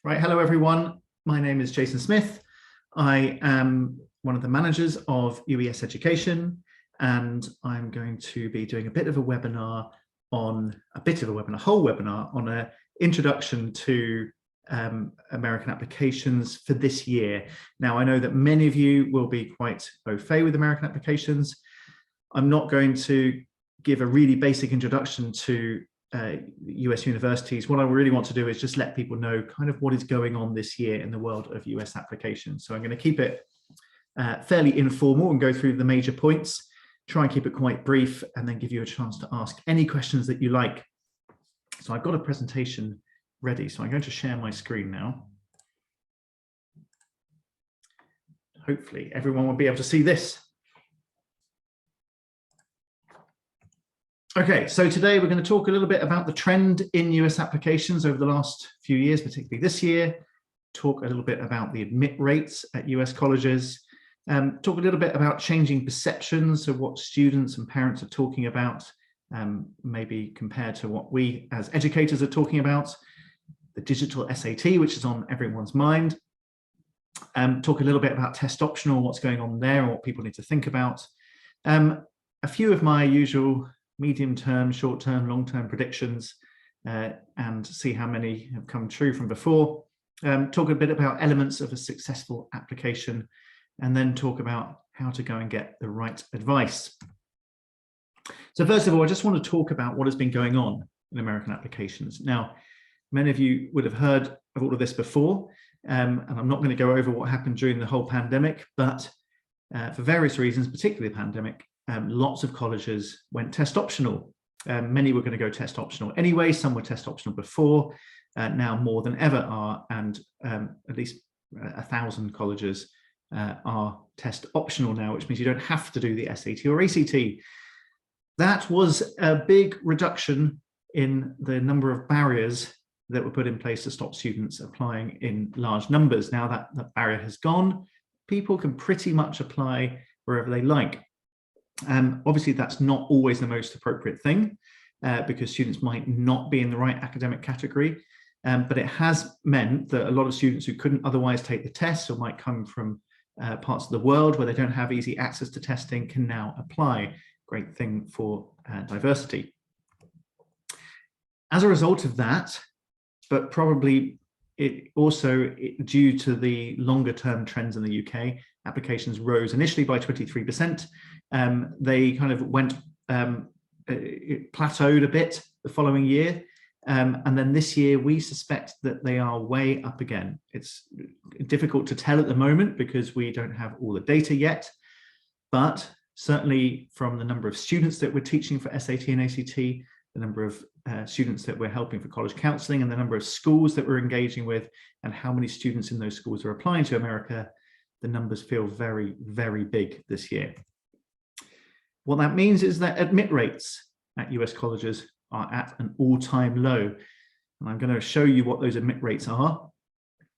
Right, hello everyone. My name is Jason Smith. I am one of the managers of UES Education, and I'm going to be doing a whole webinar on an introduction to American applications for this year. Now, I know that many of you will be quite au fait with American applications. I'm not going to give a really basic introduction to US universities. What I really want to do is just let people know kind of what is going on this year in the world of US applications. So I'm going to keep it fairly informal and go through the major points, try and keep it quite brief, and then give you a chance to ask any questions that you like. So I've got a presentation ready, so I'm going to share my screen now. Hopefully everyone will be able to see this. Okay, so today we're going to talk a little bit about the trend in US applications over the last few years, particularly this year, talk a little bit about the admit rates at US colleges, talk a little bit about changing perceptions of what students and parents are talking about, maybe compared to what we as educators are talking about, the digital SAT, which is on everyone's mind, talk a little bit about test optional, what's going on there and what people need to think about, a few of my usual medium-term, short-term, long-term predictions, and see how many have come true from before. Talk a bit about elements of a successful application, and then talk about how to go and get the right advice. So first of all, I just want to talk about what has been going on in American applications. Now, many of you would have heard of all of this before, and I'm not going to go over what happened during the whole pandemic, but for various reasons, particularly the pandemic, lots of colleges went test optional. Many were going to go test optional anyway. Some were test optional before, now more than ever are, and at least 1,000 colleges are test optional now, which means you don't have to do the SAT or ACT. That was a big reduction in the number of barriers that were put in place to stop students applying in large numbers. Now that barrier has gone, people can pretty much apply wherever they like. Obviously, that's not always the most appropriate thing because students might not be in the right academic category, but it has meant that a lot of students who couldn't otherwise take the test or might come from parts of the world where they don't have easy access to testing can now apply. Great thing for diversity. As a result of that, but probably it also due to the longer term trends in the UK, applications rose initially by 23%. They kind of went, it plateaued a bit the following year. And then this year, we suspect that they are way up again. It's difficult to tell at the moment because we don't have all the data yet, but certainly from the number of students that we're teaching for SAT and ACT, the number of students that we're helping for college counseling, and the number of schools that we're engaging with, and how many students in those schools are applying to America, the numbers feel very, very big this year. What that means is that admit rates at US colleges are at an all-time low. And I'm going to show you what those admit rates are.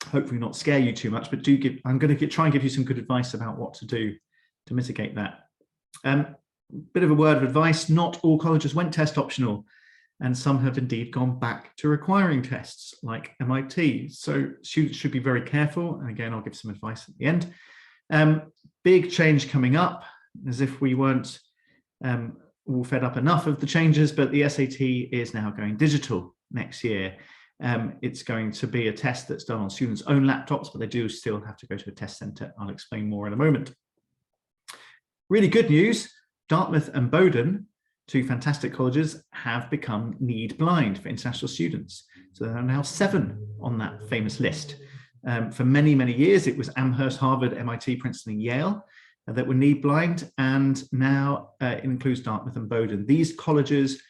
Hopefully not scare you too much, but I'm going to try and give you some good advice about what to do to mitigate that. Bit of a word of advice, not all colleges went test optional, and some have indeed gone back to requiring tests like MIT. So students should be very careful. And again, I'll give some advice at the end. Big change coming up, as if we weren't all fed up enough of the changes, but the SAT is now going digital next year. It's going to be a test that's done on students' own laptops, but they do still have to go to a test center. I'll explain more in a moment. Really good news, Dartmouth and Bowdoin, two fantastic colleges, have become need blind for international students. So there are now 7 on that famous list. For many, many years, it was Amherst, Harvard, MIT, Princeton, and Yale that were need blind, and now it includes Dartmouth and Bowdoin. These colleges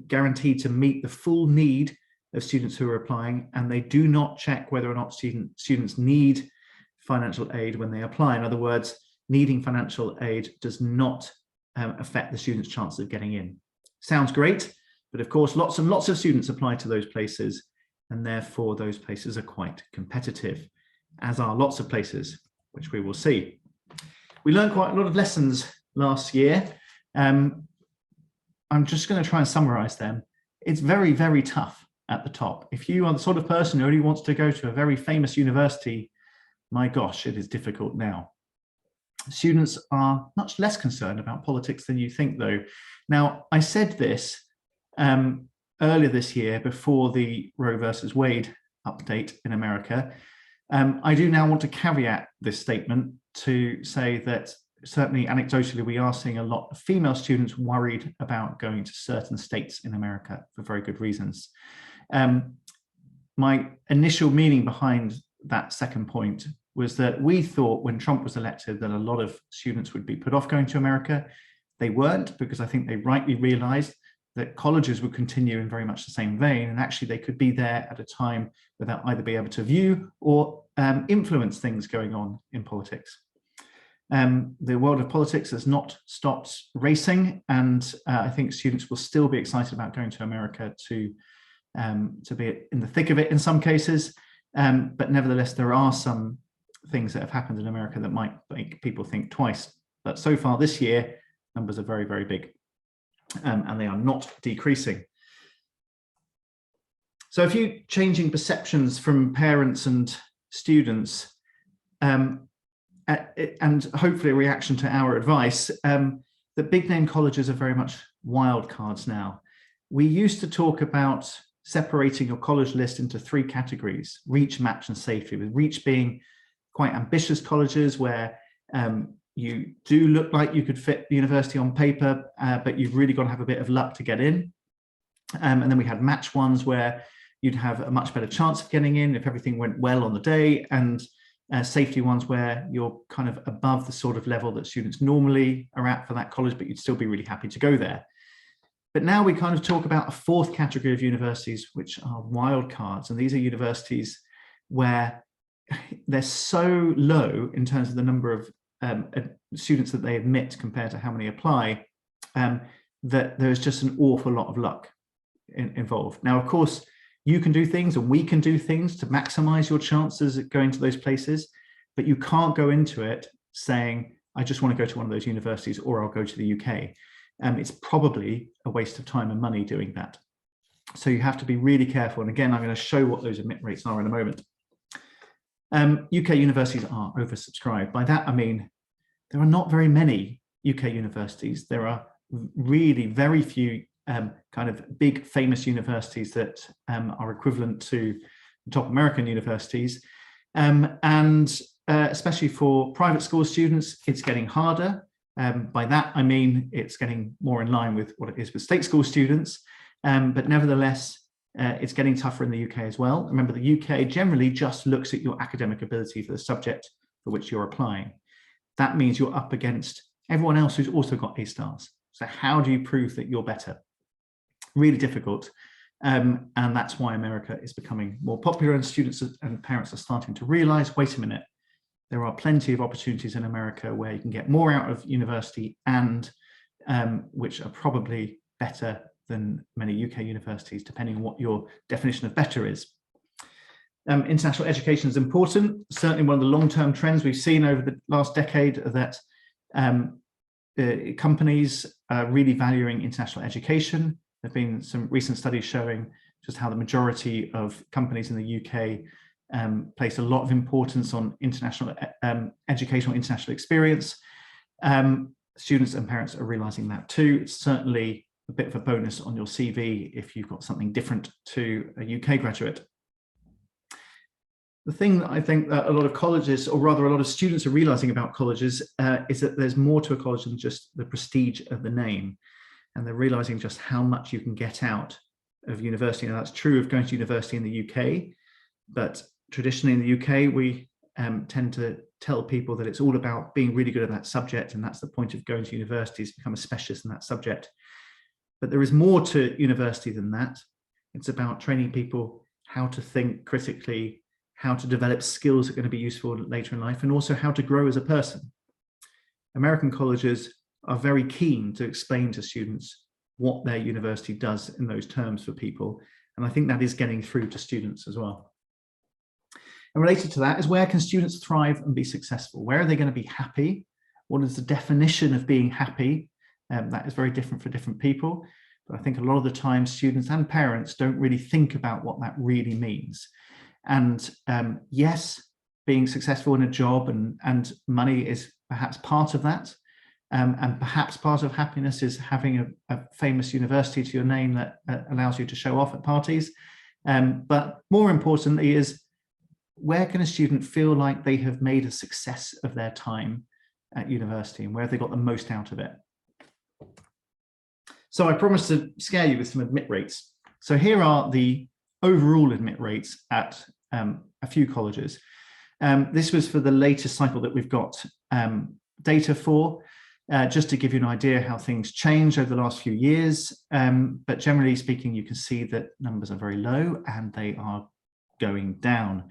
guaranteed to meet the full need of students who are applying, and they do not check whether or not students need financial aid when they apply. In other words, needing financial aid does not affect the student's chances of getting in. Sounds great, but of course, lots and lots of students apply to those places, and therefore those places are quite competitive, as are lots of places, which we will see. We learned quite a lot of lessons last year. I'm just going to try and summarize them. It's very, very tough at the top. If you are the sort of person who only wants to go to a very famous university, my gosh, it is difficult now. Students are much less concerned about politics than you think, though. Now, I said this earlier this year before the Roe versus Wade update in America. I do now want to caveat this statement to say that certainly anecdotally, we are seeing a lot of female students worried about going to certain states in America for very good reasons. My initial meaning behind that second point was that we thought when Trump was elected that a lot of students would be put off going to America. They weren't, because I think they rightly realized that colleges would continue in very much the same vein, and actually they could be there at a time without either be able to view or influence things going on in politics. The world of politics has not stopped racing, and I think students will still be excited about going to America to be in the thick of it in some cases. But nevertheless, there are some things that have happened in America that might make people think twice. But so far this year, numbers are very, very big, and they are not decreasing. So a few changing perceptions from parents and students, and hopefully a reaction to our advice, that big name colleges are very much wild cards now. We used to talk about separating your college list into three categories: reach, match, and safety, with reach being quite ambitious colleges where you do look like you could fit the university on paper, but you've really got to have a bit of luck to get in. And then we had match ones where you'd have a much better chance of getting in if everything went well on the day, and safety ones where you're kind of above the sort of level that students normally are at for that college, but you'd still be really happy to go there. But now we kind of talk about a fourth category of universities, which are wild cards. And these are universities where they're so low in terms of the number of students that they admit compared to how many apply, that there's just an awful lot of luck involved. Now, of course, you can do things and we can do things to maximize your chances at going to those places, but you can't go into it saying, I just want to go to one of those universities, or I'll go to the UK. It's probably a waste of time and money doing that. So you have to be really careful. And again, I'm going to show what those admit rates are in a moment. UK universities are oversubscribed. By that, I mean, there are not very many UK universities. There are really very few kind of big famous universities that are equivalent to top American universities. And especially for private school students, it's getting harder. By that, I mean, it's getting more in line with what it is with state school students. But nevertheless, it's getting tougher in the UK as well. Remember, the UK generally just looks at your academic ability for the subject for which you're applying. That means you're up against everyone else who's also got A stars. So how do you prove that you're better? Really difficult. And that's why America is becoming more popular, and students and parents are starting to realize, wait a minute, there are plenty of opportunities in America where you can get more out of university, and which are probably better than many UK universities, depending on what your definition of better is. International education is important. Certainly one of the long-term trends we've seen over the last decade that companies are really valuing international education. There have been some recent studies showing just how the majority of companies in the UK place a lot of importance on international educational international experience. Students and parents are realizing that too. It's certainly a bit of a bonus on your CV if you've got something different to a UK graduate. The thing that I think that a lot of colleges, or rather a lot of students, are realizing about colleges is that there's more to a college than just the prestige of the name. And they're realizing just how much you can get out of university. Now, that's true of going to university in the UK, but traditionally in the UK, we tend to tell people that it's all about being really good at that subject, and that's the point of going to university, is become a specialist in that subject. But there is more to university than that. It's about training people how to think critically, how to develop skills that are going to be useful later in life, and also how to grow as a person. American colleges are very keen to explain to students what their university does in those terms for people. And I think that is getting through to students as well. And related to that is, where can students thrive and be successful? Where are they going to be happy? What is the definition of being happy? That is very different for different people. But I think a lot of the time students and parents don't really think about what that really means. And yes, being successful in a job and money is perhaps part of that. And perhaps part of happiness is having a famous university to your name that allows you to show off at parties. But more importantly is, where can a student feel like they have made a success of their time at university, and where have they got the most out of it? So I promised to scare you with some admit rates. So here are the overall admit rates at a few colleges. This was for the latest cycle that we've got data for, just to give you an idea how things change over the last few years. But generally speaking, you can see that numbers are very low and they are going down.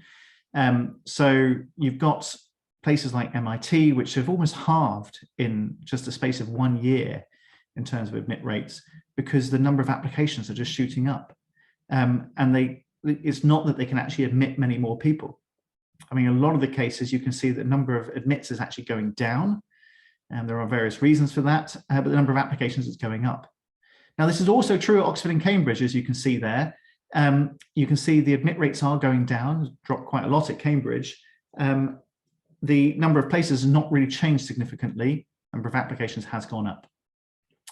So you've got places like MIT, which have almost halved in just a space of 1 year in terms of admit rates, because the number of applications are just shooting up. And it's not that they can actually admit many more people. I mean, a lot of the cases you can see the number of admits is actually going down, and there are various reasons for that, but the number of applications is going up. Now, this is also true at Oxford and Cambridge, as you can see there. You can see the admit rates are going down, dropped quite a lot at Cambridge. The number of places has not really changed significantly. Number of applications has gone up.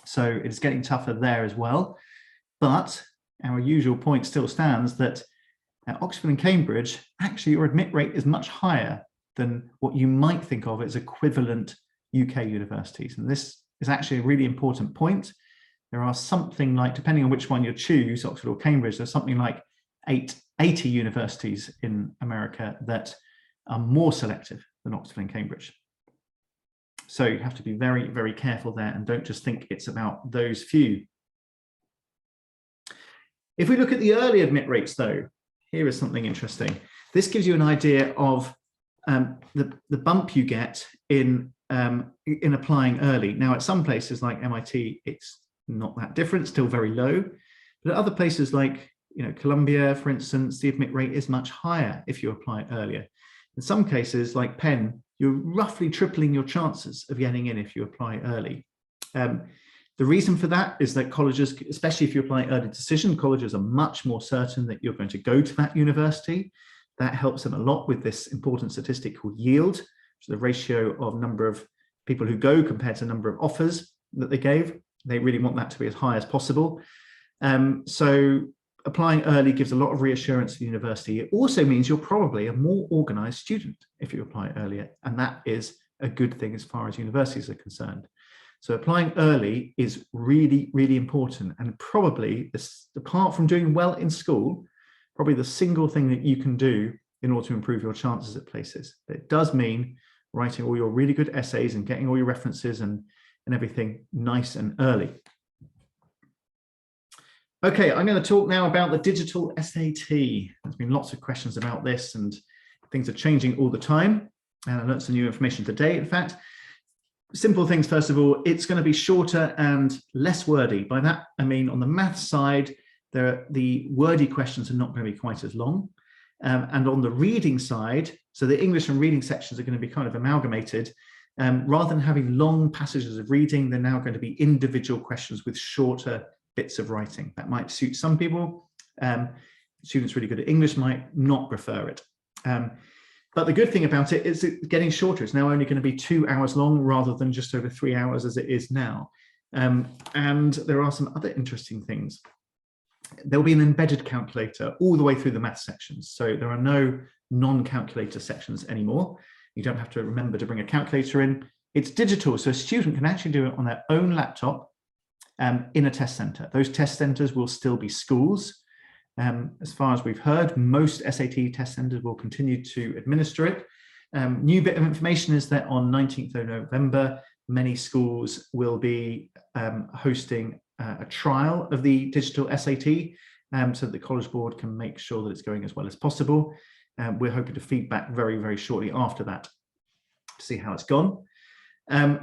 So it's getting tougher there as well. But our usual point still stands that at Oxford and Cambridge, actually your admit rate is much higher than what you might think of as equivalent UK universities. And this is actually a really important point. There are something like, depending on which one you choose, Oxford or Cambridge, there's something like 80 universities in America that are more selective than Oxford and Cambridge. So you have to be very, very careful there and don't just think it's about those few. If we look at the early admit rates though, here is something interesting. This gives you an idea of the bump you get in applying early. Now at some places like MIT, it's not that different, still very low. But at other places like Columbia, for instance, the admit rate is much higher if you apply earlier. In some cases like Penn, you're roughly tripling your chances of getting in if you apply early. The reason for that is that colleges, especially if you apply early decision, colleges are much more certain that you're going to go to that university. That helps them a lot with this important statistic called yield, which is the ratio of number of people who go compared to the number of offers that they gave. They really want that to be as high as possible. So applying early gives a lot of reassurance to the university. It also means you're probably a more organized student if you apply earlier, and that is a good thing as far as universities are concerned. So applying early is really, really important, and probably, apart from doing well in school, probably the single thing that you can do in order to improve your chances at places. But it does mean writing all your really good essays and getting all your references and everything nice and early. Okay, I'm going to talk now about the digital SAT. There's been lots of questions about this and things are changing all the time. And I learned some new information today, in fact. Simple things, first of all, it's going to be shorter and less wordy. By that, I mean on the maths side, the wordy questions are not going to be quite as long. And on the reading side, so the English and reading sections are going to be kind of amalgamated. Rather than having long passages of reading, they're now going to be individual questions with shorter bits of writing. That might suit some people. Students really good at English might not prefer it. But the good thing about it is it's getting shorter. It's now only going to be 2 hours long rather than just over 3 hours as it is now. And there are some other interesting things. There'll be an embedded calculator all the way through the math sections. So there are no non-calculator sections anymore. You don't have to remember to bring a calculator in. It's digital, so a student can actually do it on their own laptop in a test center. Those test centers will still be schools. As far as we've heard, most SAT test centers will continue to administer it. New bit of information is that on 19th of November, many schools will be hosting a trial of the digital SAT so that the College Board can make sure that it's going as well as possible. We're hoping to feedback very, very shortly after that to see how it's gone. And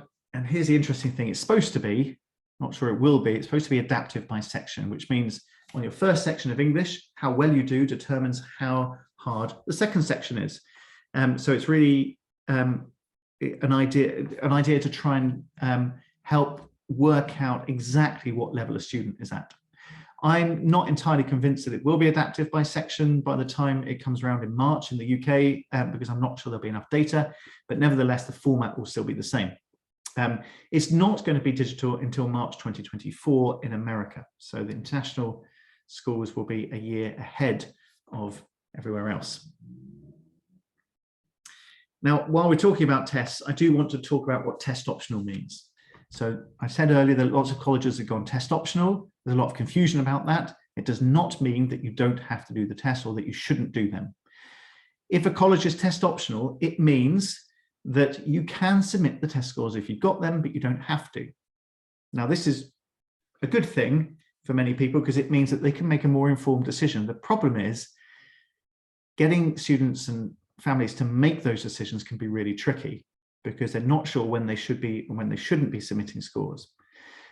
here's the interesting thing. It's supposed to be, not sure it will be, it's supposed to be adaptive by section, which means on your first section of English, how well you do determines how hard the second section is. So it's really an idea to try and help work out exactly what level a student is at. I'm not entirely convinced that it will be adaptive by section by the time it comes around in March in the UK, because I'm not sure there'll be enough data, but nevertheless, the format will still be the same. It's not going to be digital until March 2024 in America. So the international schools will be a year ahead of everywhere else. Now, while we're talking about tests, I do want to talk about what test optional means. So I said earlier that lots of colleges have gone test optional. There's a lot of confusion about that. It does not mean that you don't have to do the tests or that you shouldn't do them. If a college is test optional, it means that you can submit the test scores if you've got them, but you don't have to. Now, this is a good thing for many people because it means that they can make a more informed decision. The problem is getting students and families to make those decisions can be really tricky because they're not sure when they should be and when they shouldn't be submitting scores.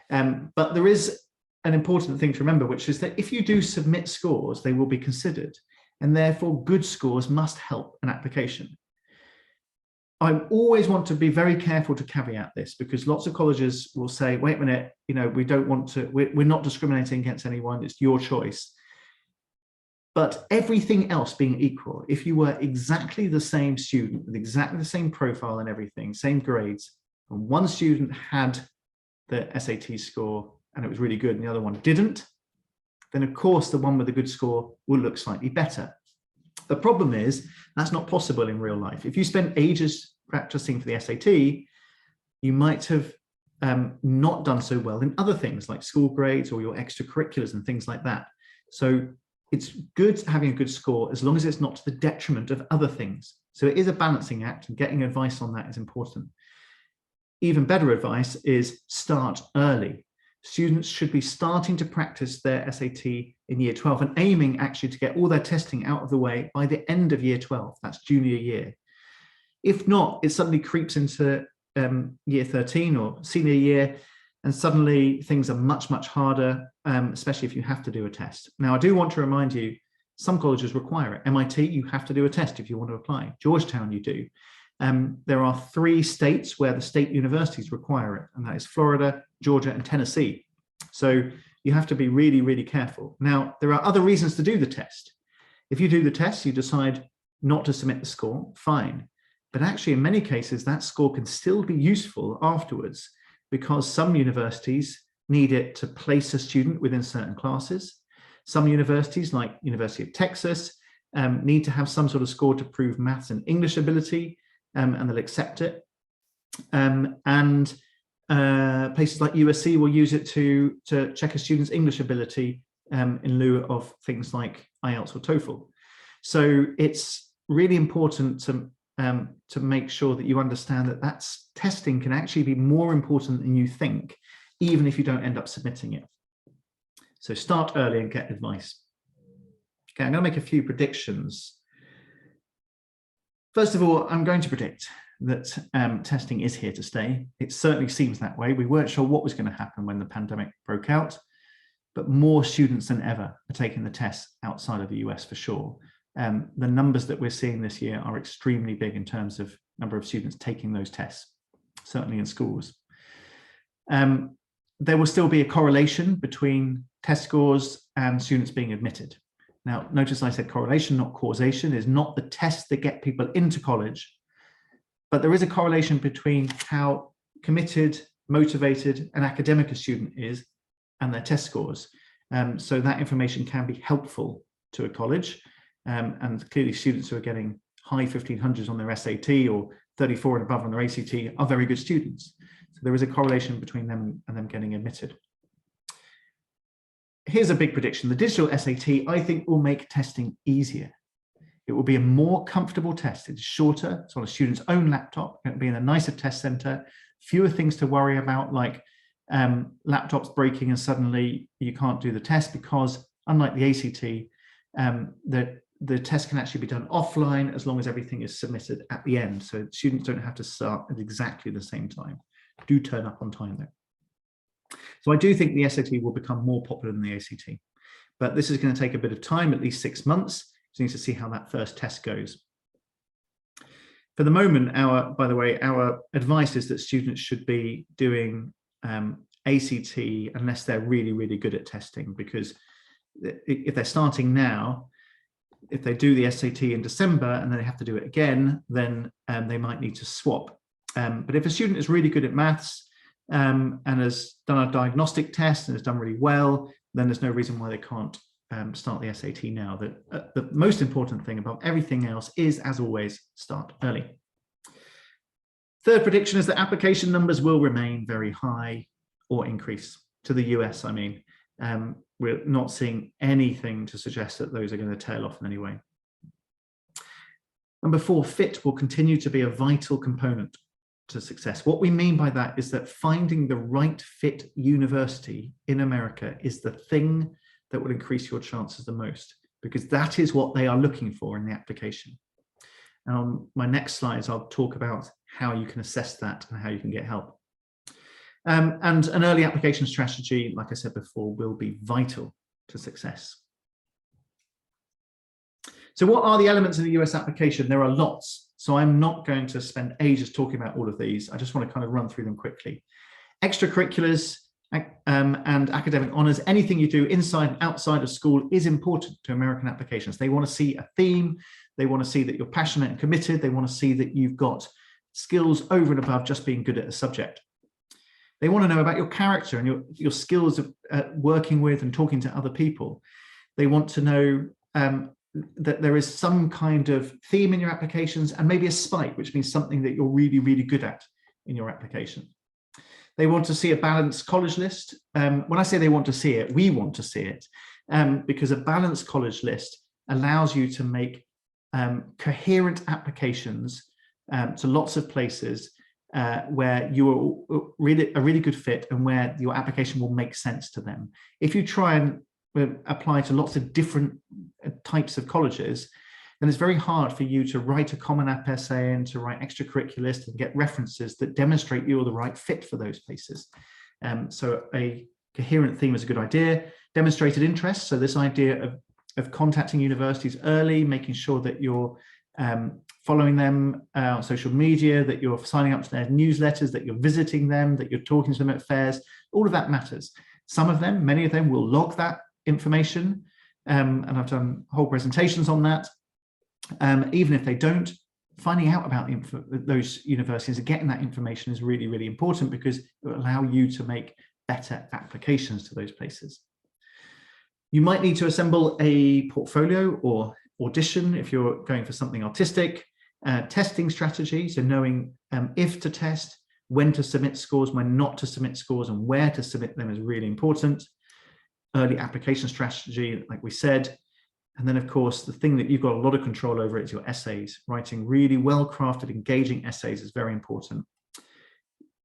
But there is an important thing to remember, which is that if you do submit scores, they will be considered, and therefore good scores must help an application. I always want to be very careful to caveat this because lots of colleges will say, wait a minute, we don't want to, we're not discriminating against anyone, it's your choice. But everything else being equal, if you were exactly the same student with exactly the same profile and everything, same grades, and one student had the SAT score and it was really good and the other one didn't, then of course the one with a good score will look slightly better. The problem is that's not possible in real life. If you spend ages practicing for the SAT, you might have not done so well in other things like school grades or your extracurriculars and things like that. So it's good having a good score as long as it's not to the detriment of other things. So it is a balancing act, and getting advice on that is important. Even better advice is start early. Students should be starting to practice their SAT in year 12 and aiming actually to get all their testing out of the way by the end of year 12, that's junior year. If not, it suddenly creeps into year 13 or senior year, and suddenly things are much, much harder, especially if you have to do a test. Now, I do want to remind you, some colleges require it. MIT, you have to do a test if you want to apply. Georgetown, you do. There are 3 states where the state universities require it, and that is Florida, Georgia, and Tennessee. So you have to be really, really careful. Now, there are other reasons to do the test. If you do the test, you decide not to submit the score, fine. But actually, in many cases, that score can still be useful afterwards because some universities need it to place a student within certain classes. Some universities, like University of Texas, need to have some sort of score to prove maths and English ability, and they'll accept it. Places like USC will use it to check a student's English ability in lieu of things like IELTS or TOEFL. So it's really important to make sure that you understand that testing can actually be more important than you think, even if you don't end up submitting it. So start early and get advice. Okay, I'm going to make a few predictions. First of all, I'm going to predict that testing is here to stay. It certainly seems that way. We weren't sure what was going to happen when the pandemic broke out, but more students than ever are taking the tests outside of the US for sure. The numbers that we're seeing this year are extremely big in terms of number of students taking those tests, certainly in schools. There will still be a correlation between test scores and students being admitted. Now, notice I said correlation, not causation. Is not the tests that get people into college, but there is a correlation between how committed, motivated, and academic a student is and their test scores. So that information can be helpful to a college. And clearly students who are getting high 1500s on their SAT or 34 and above on their ACT are very good students. So there is a correlation between them and them getting admitted. Here's a big prediction. The digital SAT, I think, will make testing easier. It will be a more comfortable test. It's shorter. It's on a student's own laptop. It'll be in a nicer test center. Fewer things to worry about, like laptops breaking and suddenly you can't do the test, because unlike the ACT, the test can actually be done offline as long as everything is submitted at the end. So students don't have to start at exactly the same time. Do turn up on time though. So I do think the SAT will become more popular than the ACT, but this is going to take a bit of time, at least 6 months. So we need to see how that first test goes. For the moment, by the way, our advice is that students should be doing ACT unless they're really, really good at testing, because if they're starting now, if they do the SAT in December and then they have to do it again, then they might need to swap. But if a student is really good at maths and has done a diagnostic test and has done really well, then there's no reason why they can't start the SAT now. The most important thing above everything else is, as always, start early. Third prediction is that application numbers will remain very high or increase to the US, I mean. We're not seeing anything to suggest that those are going to tail off in any way. Number 4, fit will continue to be a vital component to success. What we mean by that is that finding the right fit university in America is the thing that will increase your chances the most, because that is what they are looking for in the application. And on my next slides, I'll talk about how you can assess that and how you can get help. And an early application strategy, like I said before, will be vital to success. So what are the elements of the US application? There are lots. So I'm not going to spend ages talking about all of these. I just want to kind of run through them quickly. Extracurriculars and academic honors, anything you do inside and outside of school is important to American applications. They want to see a theme. They want to see that you're passionate and committed. They want to see that you've got skills over and above just being good at a subject. They want to know about your character and your skills of working with and talking to other people. They want to know that there is some kind of theme in your applications and maybe a spike, which means something that you're really, really good at in your application. They want to see a balanced college list. When I say they want to see it, we want to see it, because a balanced college list allows you to make coherent applications to lots of places where you are a really good fit and where your application will make sense to them. If you try and apply to lots of different types of colleges, then it's very hard for you to write a Common App essay and to write extracurriculars and get references that demonstrate you're the right fit for those places. So a coherent theme is a good idea. Demonstrated interest, so this idea of contacting universities early, making sure that you're following them on social media, that you're signing up to their newsletters, that you're visiting them, that you're talking to them at fairs, all of that matters. Some of them, many of them will log that information, and I've done whole presentations on that. Even if they don't, finding out about those universities and getting that information is really, really important, because it will allow you to make better applications to those places. You might need to assemble a portfolio or audition if you're going for something artistic. Testing strategy, so knowing if to test, when to submit scores, when not to submit scores, and where to submit them is really important. Early application strategy, like we said. And then, of course, the thing that you've got a lot of control over is your essays. Writing really well-crafted, engaging essays is very important.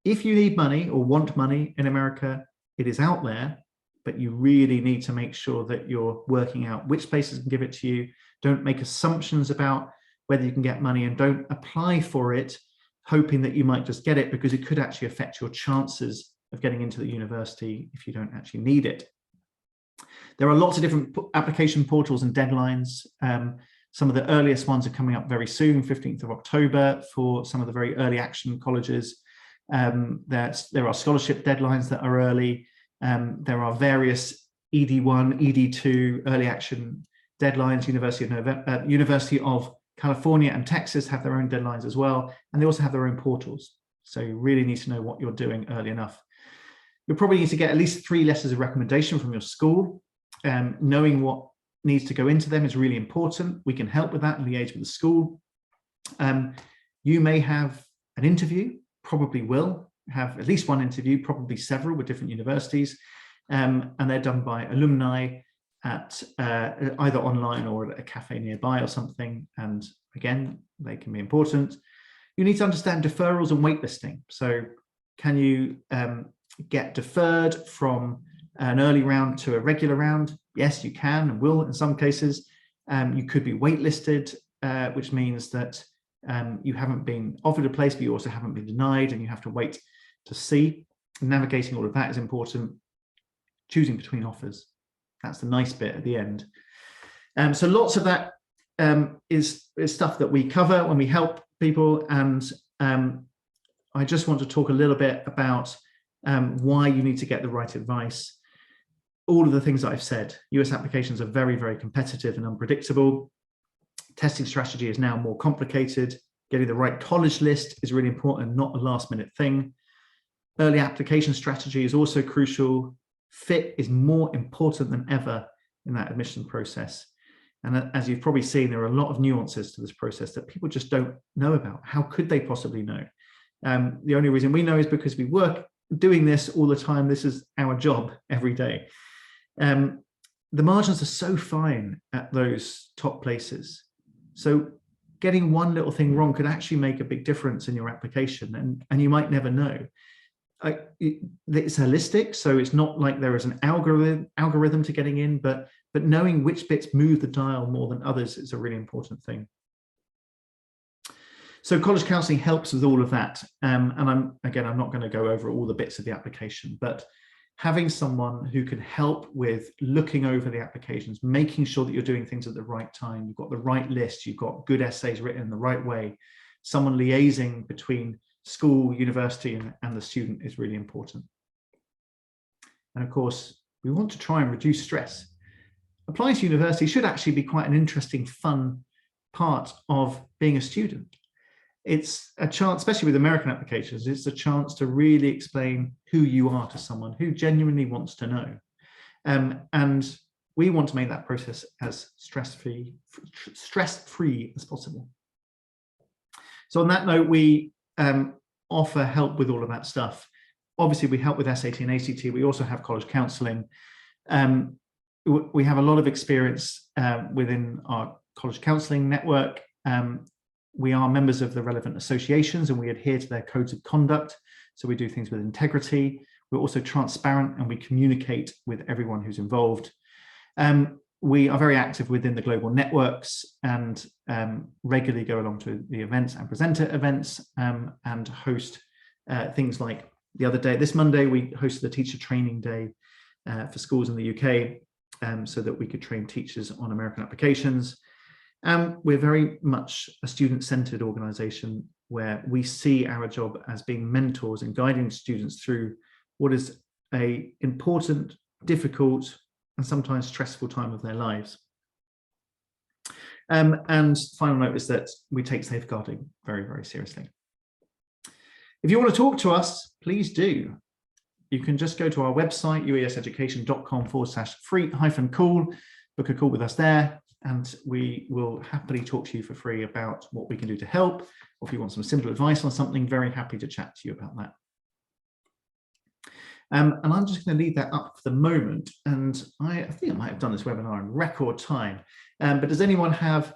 If you need money or want money in America, it is out there, but you really need to make sure that you're working out which places can give it to you. Don't make assumptions about whether you can get money, and don't apply for it hoping that you might just get it, because it could actually affect your chances of getting into the university if you don't actually need it. There are lots of different application portals and deadlines. Some of the earliest ones are coming up very soon, 15th of October, for some of the very early action colleges. There are scholarship deadlines that are early. There are various ED1, ED2 early action deadlines. University of California and Texas have their own deadlines as well, and they also have their own portals. So you really need to know what you're doing early enough. You'll probably need to get at least 3 letters of recommendation from your school. Knowing what needs to go into them is really important. We can help with that and liaise with the school. You may have an interview, probably will have at least one interview, probably several with different universities, and they're done by alumni at either online or at a cafe nearby or something. And again, they can be important. You need to understand deferrals and waitlisting. So can you get deferred from an early round to a regular round? Yes, you can and will in some cases. You could be waitlisted, which means that you haven't been offered a place, but you also haven't been denied, and you have to wait to see. Navigating all of that is important. Choosing between offers. That's the nice bit at the end. So lots of that is stuff that we cover when we help people. And I just want to talk a little bit about why you need to get the right advice. All of the things that I've said. US applications are very, very competitive and unpredictable. Testing strategy is now more complicated. Getting the right college list is really important, not a last minute thing. Early application strategy is also crucial. Fit is more important than ever in that admission process. And as you've probably seen, there are a lot of nuances to this process that people just don't know about. How could they possibly know? The only reason we know is because we work doing this all the time. This is our job every day. The margins are so fine at those top places. So getting one little thing wrong could actually make a big difference in your application, and you might never know. It's holistic, so it's not like there is an algorithm to getting in, but knowing which bits move the dial more than others is a really important thing. So college counselling helps with all of that. And I'm not going to go over all the bits of the application, but having someone who can help with looking over the applications, making sure that you're doing things at the right time, you've got the right list, you've got good essays written in the right way, someone liaising between school, university, and the student is really important. And of course, we want to try and reduce stress. Applying to university should actually be quite an interesting, fun part of being a student. It's a chance, especially with American applications, it's a chance to really explain who you are to someone who genuinely wants to know. And we want to make that process as stress-free as possible. So on that note, we offer help with all of that stuff. Obviously, we help with SAT and ACT. We also have college counselling. We have a lot of experience within our college counselling network. We are members of the relevant associations and we adhere to their codes of conduct. So we do things with integrity. We're also transparent and we communicate with everyone who's involved. We are very active within the global networks and regularly go along to the events and present at events and host things like the other day. This Monday, we hosted a teacher training day for schools in the UK so that we could train teachers on American applications. We're very much a student-centered organisation where we see our job as being mentors and guiding students through what is an important, difficult, and sometimes stressful time of their lives. And final note is that we take safeguarding very, very seriously. If you want to talk to us, please do. You can just go to our website, ueseducation.com/free-call, book a call with us there, and we will happily talk to you for free about what we can do to help. Or if you want some simple advice on something, very happy to chat to you about that. And I'm just going to leave that up for the moment. And I think I might have done this webinar in record time. But does anyone have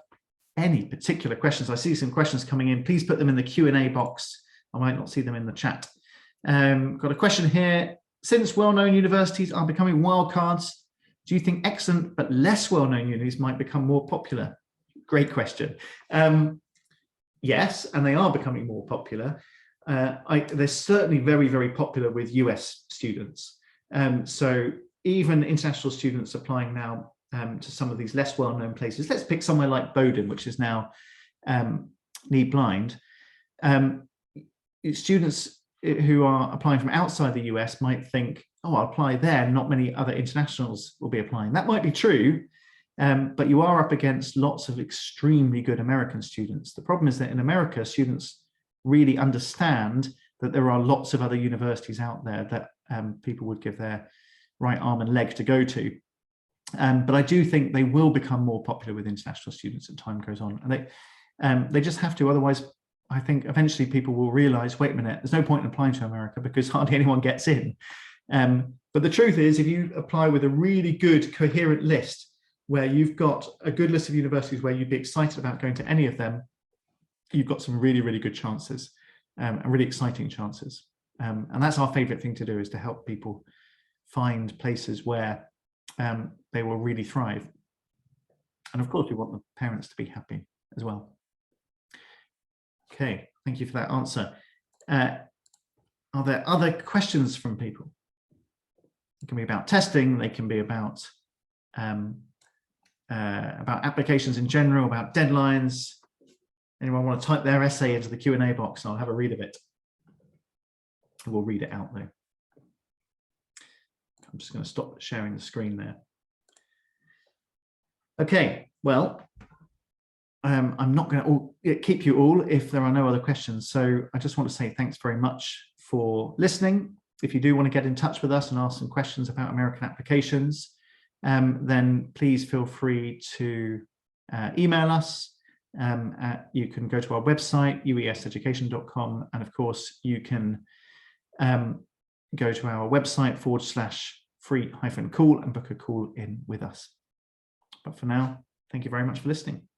any particular questions? I see some questions coming in. Please put them in the Q&A box. I might not see them in the chat. Got a question here. Since well-known universities are becoming wildcards, do you think excellent but less well-known unis might become more popular? Great question. Yes, and they are becoming more popular. They're certainly very, very popular with US students. So even international students applying now to some of these less well-known places. Let's pick somewhere like Bowdoin, which is now knee blind. Students who are applying from outside the US might think, oh, I'll apply there, not many other internationals will be applying. That might be true, but you are up against lots of extremely good American students. The problem is that in America, students really understand that there are lots of other universities out there that people would give their right arm and leg to go to. But I do think they will become more popular with international students as time goes on. And they just have to, otherwise, I think eventually people will realize, wait a minute, there's no point in applying to America because hardly anyone gets in. But the truth is, if you apply with a really good, coherent list, where you've got a good list of universities where you'd be excited about going to any of them, you've got some really, really good chances and really exciting chances. And that's our favorite thing to do, is to help people find places where they will really thrive. And of course, we want the parents to be happy as well. Okay, thank you for that answer. Are there other questions from people? It can be about testing, they can be about applications in general, about deadlines. Anyone want to type their essay into the Q&A box and I'll have a read of it. We'll read it out though. I'm just going to stop sharing the screen there. Okay, well, I'm not going to keep you all if there are no other questions. So I just want to say thanks very much for listening. If you do want to get in touch with us and ask some questions about American applications, then please feel free to email us. You can go to our website, ueseducation.com, and of course you can go to our website /free-call and book a call in with us. But for now, thank you very much for listening.